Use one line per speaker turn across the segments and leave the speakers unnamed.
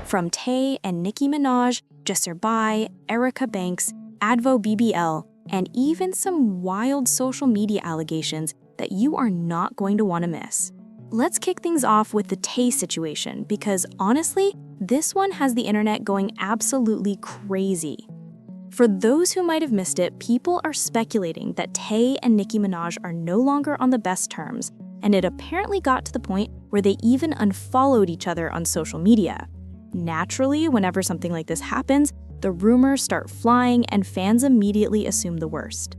From Tay and Nicki Minaj, Saweetie, Erica Banks, Advo BBL, and even some wild social media allegations that you are not going to want to miss. Let's kick things off with the Tay situation because honestly, this one has the internet going absolutely crazy. For those who might have missed it, people are speculating that Tay and Nicki Minaj are no longer on the best terms, and it apparently got to the point where they even unfollowed each other on social media. Naturally, whenever something like this happens, the rumors start flying and fans immediately assume the worst.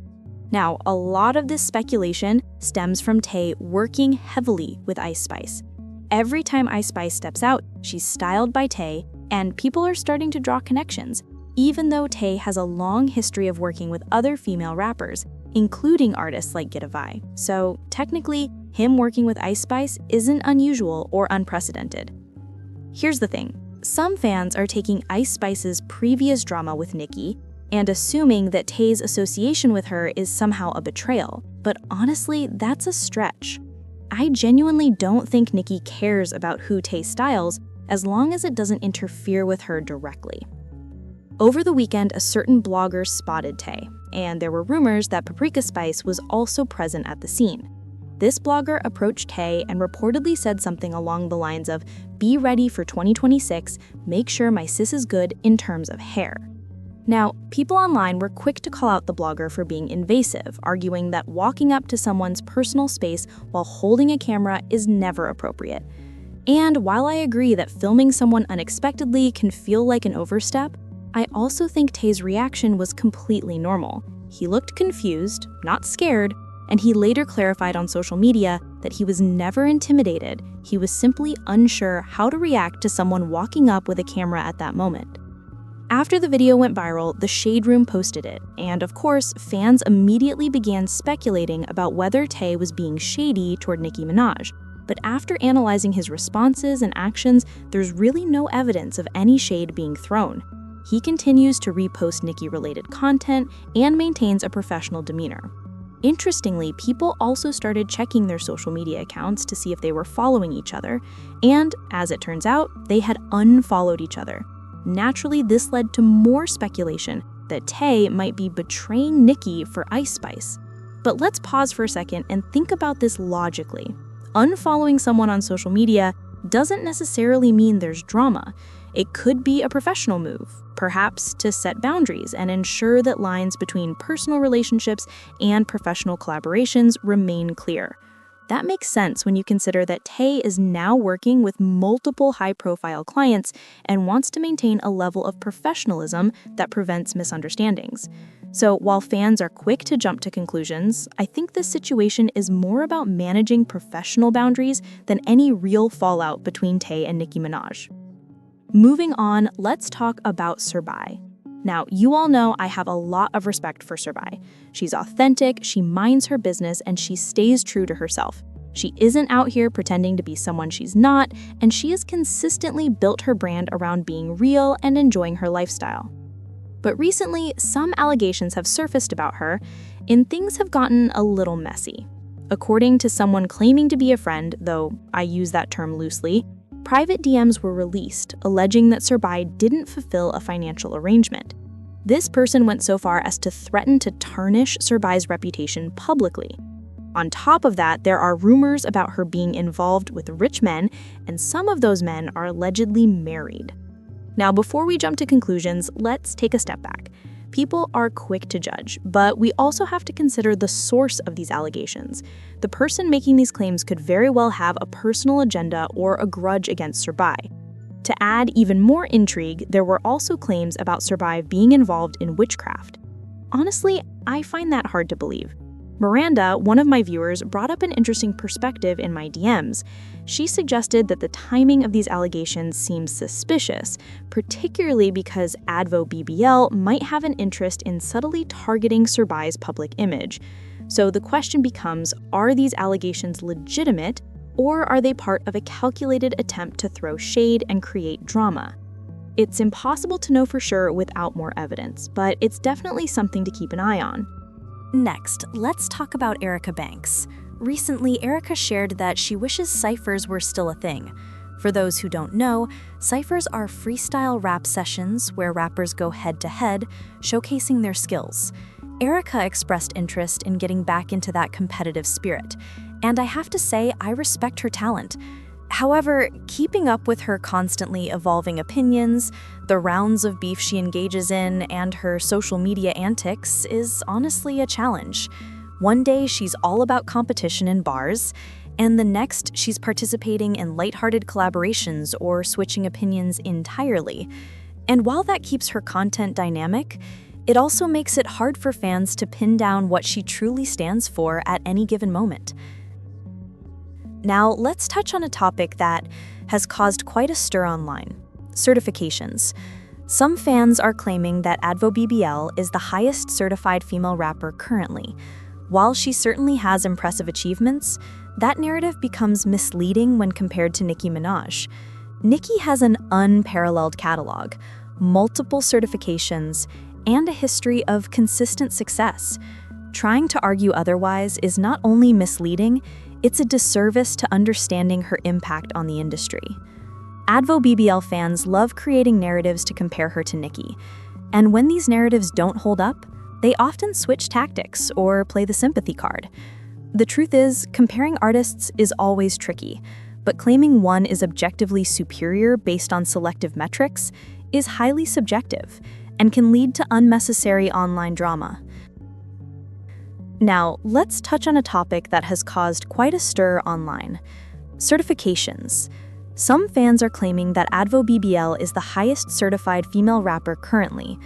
Now, a lot of this speculation stems from Tay working heavily with Ice Spice. Every time Ice Spice steps out, she's styled by Tay, and people are starting to draw connections, even though Tay has a long history of working with other female rappers, including artists like Get a Vi. So technically, him working with Ice Spice isn't unusual or unprecedented. Here's the thing. Some fans are taking Ice Spice's previous drama with Nicki and assuming that Tay's association with her is somehow a betrayal, but honestly, that's a stretch. I genuinely don't think Nicki cares about who Tay styles as long as it doesn't interfere with her directly. Over the weekend, a certain blogger spotted Tay, and there were rumors that Paprika Spice was also present at the scene. This blogger approached Tay and reportedly said something along the lines of, "Be ready for 2026, make sure my sis is good in terms of hair." Now, people online were quick to call out the blogger for being invasive, arguing that walking up to someone's personal space while holding a camera is never appropriate. And while I agree that filming someone unexpectedly can feel like an overstep, I also think Tay's reaction was completely normal. He looked confused, not scared, and he later clarified on social media that he was never intimidated, he was simply unsure how to react to someone walking up with a camera at that moment. After the video went viral, the Shade Room posted it, and of course, fans immediately began speculating about whether Tay was being shady toward Nicki Minaj. But after analyzing his responses and actions, there's really no evidence of any shade being thrown. He continues to repost Nicki-related content and maintains a professional demeanor. Interestingly, people also started checking their social media accounts to see if they were following each other, and as it turns out, they had unfollowed each other. Naturally, this led to more speculation that Tay might be betraying Nicki for Ice Spice. But let's pause for a second and think about this logically. Unfollowing someone on social media doesn't necessarily mean there's drama. It could be a professional move, perhaps to set boundaries and ensure that lines between personal relationships and professional collaborations remain clear. That makes sense when you consider that Tay is now working with multiple high-profile clients and wants to maintain a level of professionalism that prevents misunderstandings. So while fans are quick to jump to conclusions, I think this situation is more about managing professional boundaries than any real fallout between Tay and Nicki Minaj. Moving on, let's talk about Saweetie. Now, you all know I have a lot of respect for Saweetie. She's authentic, she minds her business, and she stays true to herself. She isn't out here pretending to be someone she's not, and she has consistently built her brand around being real and enjoying her lifestyle. But recently, some allegations have surfaced about her, and things have gotten a little messy. According to someone claiming to be a friend, though I use that term loosely, private DMs were released, alleging that Saweetie didn't fulfill a financial arrangement. This person went so far as to threaten to tarnish Saweetie's reputation publicly. On top of that, there are rumors about her being involved with rich men, and some of those men are allegedly married. Now, before we jump to conclusions, let's take a step back. People are quick to judge, but we also have to consider the source of these allegations. The person making these claims could very well have a personal agenda or a grudge against Saweetie. To add even more intrigue, there were also claims about Saweetie being involved in witchcraft. Honestly, I find that hard to believe. Miranda, one of my viewers, brought up an interesting perspective in my DMs. She suggested that the timing of these allegations seems suspicious, particularly because Advo BBL might have an interest in subtly targeting Saweetie's public image. So the question becomes, are these allegations legitimate, or are they part of a calculated attempt to throw shade and create drama? It's impossible to know for sure without more evidence, but it's definitely something to keep an eye on.
Next, let's talk about Erica Banks. Recently, Erica shared that she wishes ciphers were still a thing. For those who don't know, cyphers are freestyle rap sessions where rappers go head-to-head, showcasing their skills. Erica expressed interest in getting back into that competitive spirit, and I have to say I respect her talent. However, keeping up with her constantly evolving opinions, the rounds of beef she engages in, and her social media antics is honestly a challenge. One day she's all about competition in bars, and the next she's participating in lighthearted collaborations or switching opinions entirely. And while that keeps her content dynamic, it also makes it hard for fans to pin down what she truly stands for at any given moment. Now, let's touch on a topic that has caused quite a stir online: certifications. Some fans are claiming that Advo BBL is the highest certified female rapper currently. While she certainly has impressive achievements, that narrative becomes misleading when compared to Nicki Minaj. Nicki has an unparalleled catalog, multiple certifications, and a history of consistent success. Trying to argue otherwise is not only misleading, it's a disservice to understanding her impact on the industry. Advo BBL fans love creating narratives to compare her to Nicki, and when these narratives don't hold up, they often switch tactics or play the sympathy card. The truth is, comparing artists is always tricky, but claiming one is objectively superior based on selective metrics is highly subjective and can lead to unnecessary online drama. Now, let's touch on a topic that has caused quite a stir online: certifications. Some fans are claiming that Advo BBL is the highest certified female rapper currently.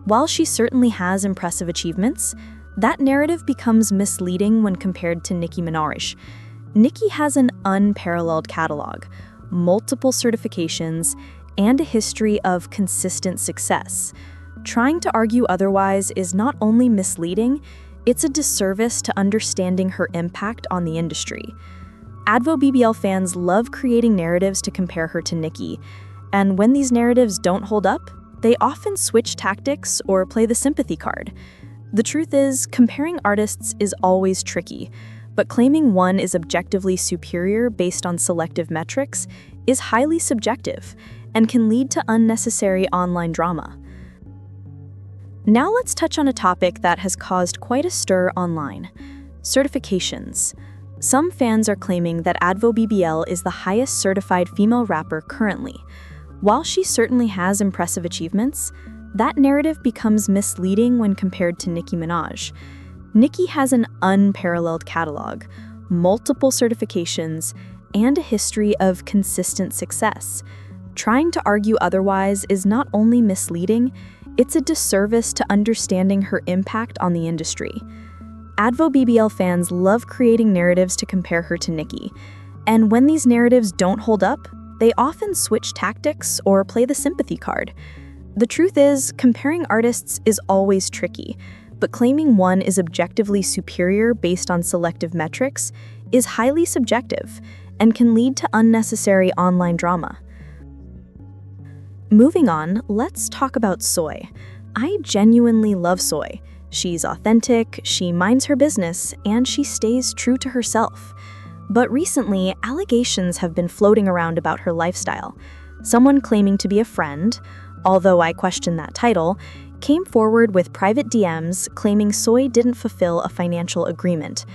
While she certainly has impressive achievements, that narrative becomes misleading when compared to Nicki Minaj. Nicki has an unparalleled catalog, multiple certifications, and a history of consistent success. Trying to argue otherwise is not only misleading, it's a disservice to understanding her impact on the industry. Advo BBL fans love creating narratives to compare her to Nicki, and when these narratives don't hold up, they often switch tactics or play the sympathy card. The truth is, comparing artists is always tricky, but claiming one is objectively superior based on selective metrics is highly subjective and can lead to unnecessary online drama. Now let's touch on a topic that has caused quite a stir online: certifications. Some fans are claiming that Advo BBL is the highest certified female rapper currently. While she certainly has impressive achievements, that narrative becomes misleading when compared to Nicki Minaj. Nicki has an unparalleled catalog, multiple certifications, and a history of consistent success. Trying to argue otherwise is not only misleading, it's a disservice to understanding her impact on the industry. Advo BBL fans love creating narratives to compare her to Nicki, and when these narratives don't hold up, they often switch tactics or play the sympathy card. The truth is, comparing artists is always tricky, but claiming one is objectively superior based on selective metrics is highly subjective and can lead to unnecessary online drama. Moving on, let's talk about Soy. I genuinely love Soy. She's authentic, she minds her business, and she stays true to herself. But recently, allegations have been floating around about her lifestyle. Someone claiming to be a friend, although I question that title, came forward with private DMs claiming Soy didn't fulfill a financial agreement.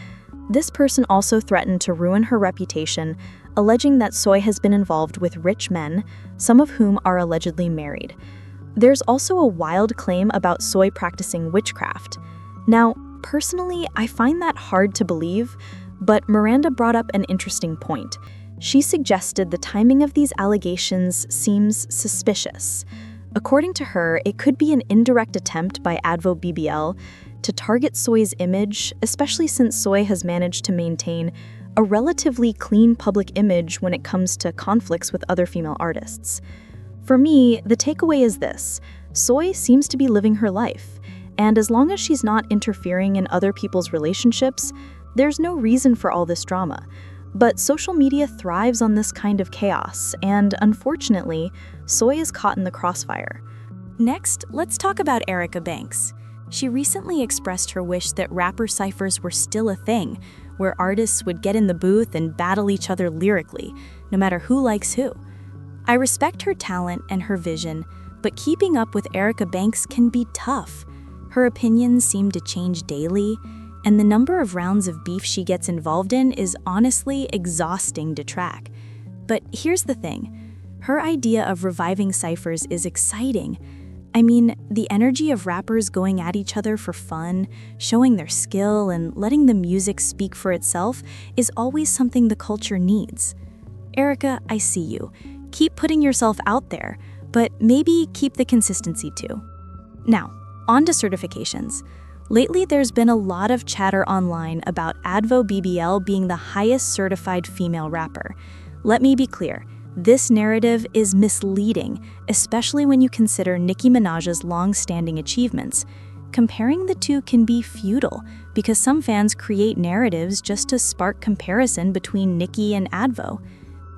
This person also threatened to ruin her reputation, alleging that Soy has been involved with rich men, some of whom are allegedly married. There's also a wild claim about Soy practicing witchcraft. Now, personally, I find that hard to believe, but Miranda brought up an interesting point. She suggested the timing of these allegations seems suspicious. According to her, it could be an indirect attempt by Advo BBL to target Soy's image, especially since Soy has managed to maintain a relatively clean public image when it comes to conflicts with other female artists. For me, the takeaway is this: Soy seems to be living her life, and as long as she's not interfering in other people's relationships, there's no reason for all this drama. But social media thrives on this kind of chaos, and unfortunately, Soy is caught in the crossfire.
Next, let's talk about Erica Banks. She recently expressed her wish that rapper ciphers were still a thing,
where artists would get in the booth and battle each other lyrically, no matter who likes who. I respect her talent and her vision, but keeping up with Erica Banks can be tough. Her opinions seem to change daily, and the number of rounds of beef she gets involved in is honestly exhausting to track. But here's the thing. Her idea of reviving ciphers is exciting. I mean, the energy of rappers going at each other for fun, showing their skill, and letting the music speak for itself is always something the culture needs. Erica, I see you. Keep putting yourself out there, but maybe keep the consistency too. Now, on to certifications. Lately, there's been a lot of chatter online about Advo BBL being the highest certified female rapper. Let me be clear, this narrative is misleading, especially when you consider Nicki Minaj's long-standing achievements. Comparing the two can be futile, because some fans create narratives just to spark comparison between Nicki and Advo.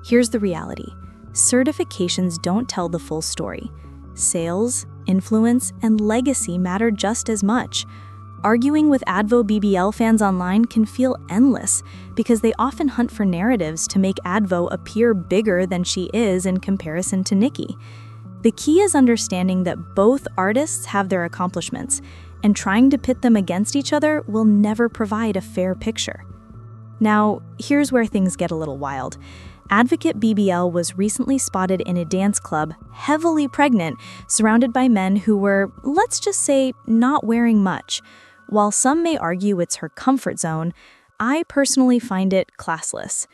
Here's the reality. Certifications don't tell the full story. Sales, influence, and legacy matter just as much. Arguing with Advo BBL fans online can feel endless because they often hunt for narratives to make Advo appear bigger than she is in comparison to Nicki. The key is understanding that both artists have their accomplishments, and trying to pit them against each other will never provide a fair picture. Now, here's where things get a little wild. Advocate BBL was recently spotted in a dance club, heavily pregnant, surrounded by men who were, let's just say, not wearing much. While some may argue it's her comfort zone, I personally find it classless.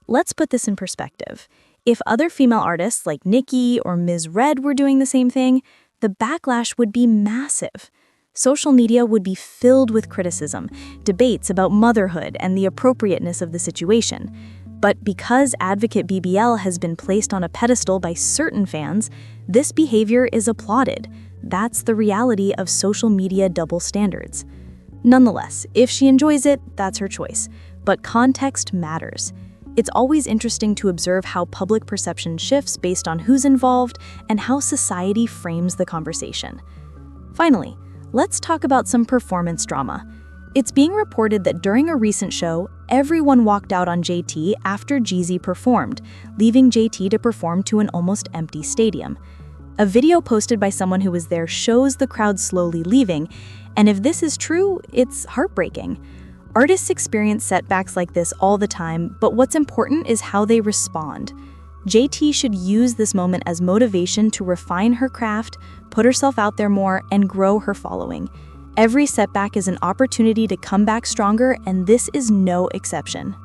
Let's put this in perspective. If other female artists like Nicki or Ms. Red were doing the same thing, the backlash would be massive. Social media would be filled with criticism, debates about motherhood and the appropriateness of the situation. But because Advocate BBL has been placed on a pedestal by certain fans, this behavior is applauded. That's the reality of social media double standards. Nonetheless, if she enjoys it, that's her choice. But context matters. It's always interesting to observe how public perception shifts based on who's involved and how society frames the conversation. Finally, let's talk about some performance drama. It's being reported that during a recent show, everyone walked out on JT after Jeezy performed, leaving JT to perform to an almost empty stadium. A video posted by someone who was there shows the crowd slowly leaving, and if this is true, it's heartbreaking. Artists experience setbacks like this all the time, but what's important is how they respond. JT should use this moment as motivation to refine her craft, put herself out there more, and grow her following. Every setback is an opportunity to come back stronger, and this is no exception.